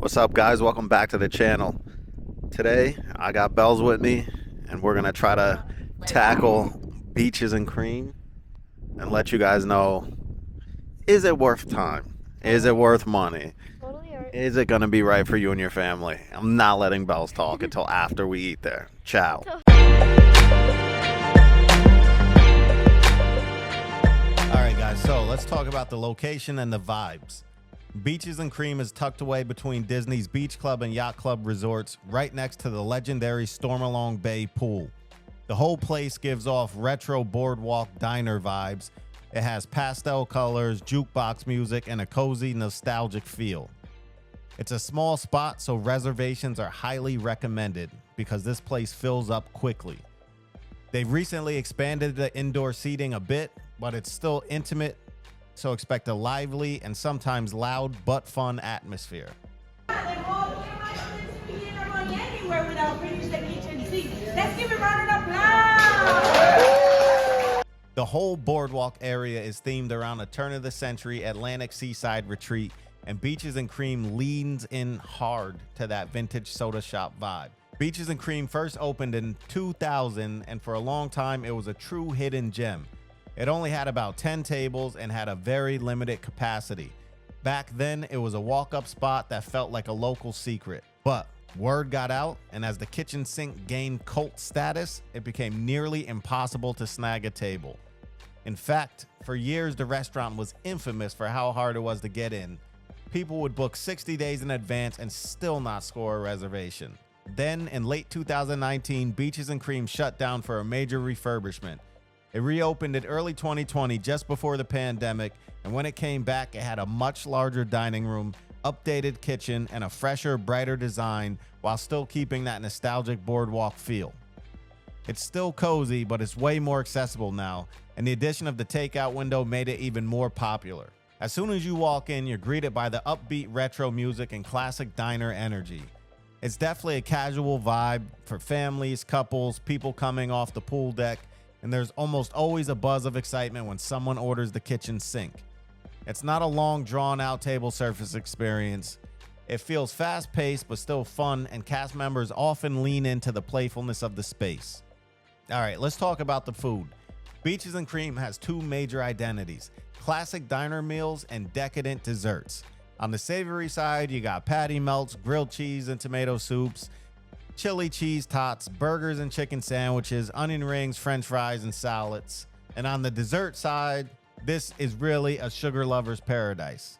What's up, guys? Welcome back to the channel. Today I got Bells with me and we're gonna try to tackle beaches and cream and let you guys know, is it worth time? Is it worth money? Is it gonna be right for you and your family? I'm not letting Bells talk until after we eat there. Ciao. Alright guys, so let's talk about the location and the vibes. Beaches and Cream is tucked away between Disney's Beach Club and Yacht Club resorts, right next to the legendary Stormalong Bay pool. The whole place gives off retro boardwalk diner vibes. It has pastel colors, jukebox music, and a cozy, nostalgic feel. It's a small spot, so reservations are highly recommended because this place fills up quickly. They've recently expanded the indoor seating a bit, but it's still intimate, so expect a lively and sometimes loud but fun atmosphere. Let's give a round of applause. The whole boardwalk area is themed around a turn-of-the-century Atlantic seaside retreat, and Beaches and Cream leans in hard to that vintage soda shop vibe. Beaches and Cream first opened in 2000, and for a long time it was a true hidden gem. It only had about 10 tables and had a very limited capacity. Back then, it was a walk-up spot that felt like a local secret. But word got out, and as the kitchen sink gained cult status, it became nearly impossible to snag a table. In fact, for years, the restaurant was infamous for how hard it was to get in. People would book 60 days in advance and still not score a reservation. Then, in late 2019, Beaches and Cream shut down for a major refurbishment. It reopened in early 2020, just before the pandemic, and when it came back, it had a much larger dining room, updated kitchen, and a fresher, brighter design, while still keeping that nostalgic boardwalk feel. It's still cozy, but it's way more accessible now, and the addition of the takeout window made it even more popular. As soon as you walk in, you're greeted by the upbeat retro music and classic diner energy. It's definitely a casual vibe for families, couples, people coming off the pool deck, and there's almost always a buzz of excitement when someone orders the kitchen sink. It's not a long, drawn-out table service experience. It feels fast-paced but still fun, and cast members often lean into the playfulness of the space. All right, let's talk about the food. Beaches and Cream has two major identities: classic diner meals and decadent desserts. On the savory side, you got patty melts, grilled cheese and tomato soups, chili cheese tots, burgers and chicken sandwiches, onion rings, french fries, and salads. And on the dessert side, this is really a sugar lover's paradise.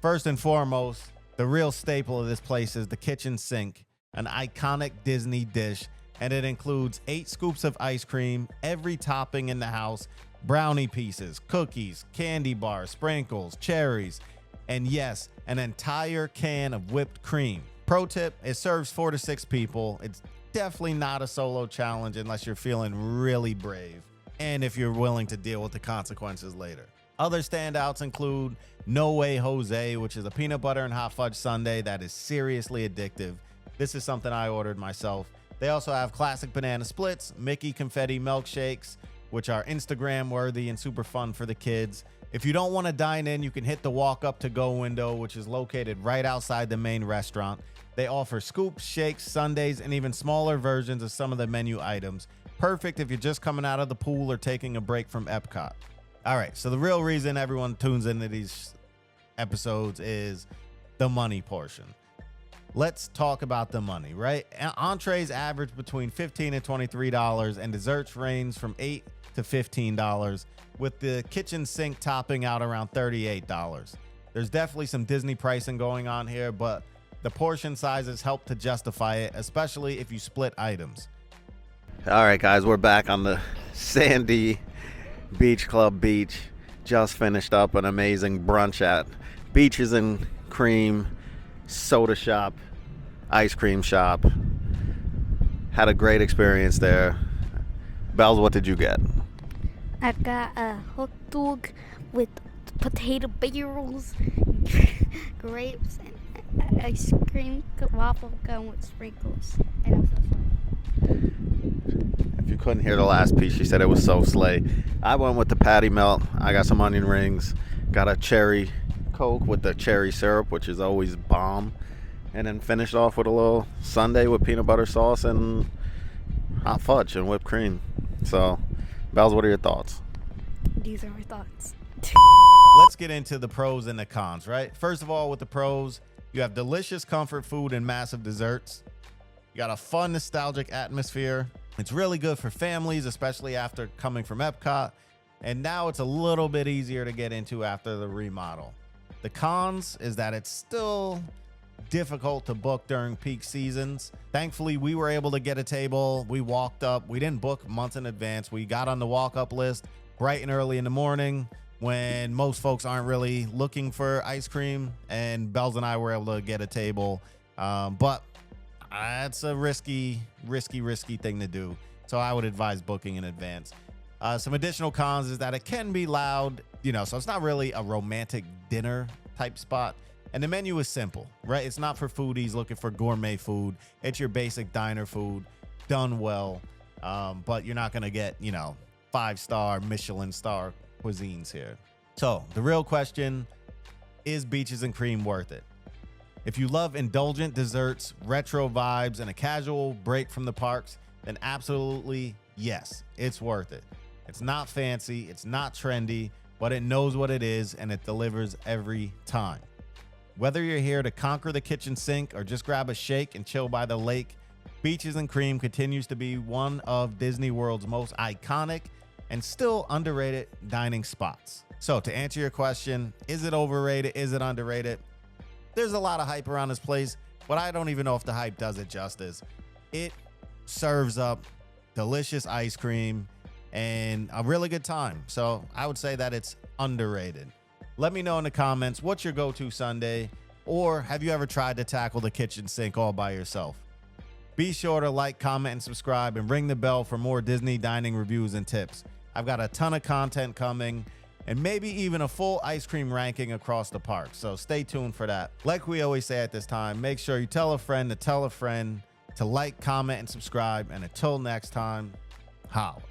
First and foremost, the real staple of this place is the kitchen sink, an iconic Disney dish, and it includes 8 scoops of ice cream, every topping in the house, brownie pieces, cookies, candy bars, sprinkles, cherries, and yes, an entire can of whipped cream. Pro tip, it serves 4 to 6 people. It's definitely not a solo challenge unless you're feeling really brave and if you're willing to deal with the consequences later. Other standouts include No Way Jose, which is a peanut butter and hot fudge sundae that is seriously addictive. This is something I ordered myself. They also have classic banana splits, Mickey confetti milkshakes, which are Instagram worthy and super fun for the kids. If you don't want to dine in, you can hit the walk up to go window, which is located right outside the main restaurant. They offer scoops, shakes, sundaes, and even smaller versions of some of the menu items. Perfect if you're just coming out of the pool or taking a break from EPCOT. All right, so the real reason everyone tunes into these episodes is the money portion. Let's talk about the money, right? Entrees average between $15 and $23, and desserts range from $8 to $15, with the kitchen sink topping out around $38. There's definitely some Disney pricing going on here, but the portion sizes help to justify it, especially if you split items. All right, guys, we're back on the Sandy Beach Club beach. Just finished up an amazing brunch at Beaches and Cream soda shop, ice cream shop. Had a great experience there. Bells, what did you get? I got a hot dog with potato barrels, grapes, and ice cream, waffle cone with sprinkles, and it was so fun. If you couldn't hear the last piece, she said it was so slay. I went with the patty melt. I got some onion rings, got a cherry Coke with the cherry syrup, which is always bomb. and then finished off with a little sundae with peanut butter sauce and hot fudge and whipped cream. So, Bells, what are your thoughts? These are my thoughts. Let's get into the pros and the cons, right? First of all, with the pros, you have delicious comfort food and massive desserts. You got a fun, nostalgic atmosphere. It's really good for families, especially after coming from EPCOT. And now it's a little bit easier to get into after the remodel. The cons is that it's still difficult to book during peak seasons. Thankfully, we were able to get a table. We walked up. We didn't book months in advance. We got on the walk-up list bright and early in the morning when most folks aren't really looking for ice cream, and Bells and I were able to get a table. But it's a risky thing to do. So I would advise booking in advance. Some additional cons is that it can be loud, so it's not really a romantic dinner type spot. And the menu is simple, right? It's not for foodies looking for gourmet food. It's your basic diner food done well. But you're not going to get, 5-star Michelin star cuisines here. So the real question is Beaches and Cream worth it? If you love indulgent desserts, retro vibes, and a casual break from the parks, then absolutely yes, it's worth it. It's not fancy, it's not trendy, but it knows what it is and it delivers every time. Whether you're here to conquer the kitchen sink or just grab a shake and chill by the lake, Beaches and Cream continues to be one of Disney World's most iconic and still underrated dining spots. So to answer your question, is it overrated? Is it underrated? There's a lot of hype around this place, but I don't even know if the hype does it justice. It serves up delicious ice cream and a really good time. So I would say that it's underrated. Let me know in the comments, what's your go-to Sunday? Or have you ever tried to tackle the kitchen sink all by yourself? Be sure to like, comment, and subscribe, and ring the bell for more Disney dining reviews and tips. I've got a ton of content coming, and maybe even a full ice cream ranking across the park. So stay tuned for that. Like we always say at this time, make sure you tell a friend to like, comment, and subscribe. And until next time, holla.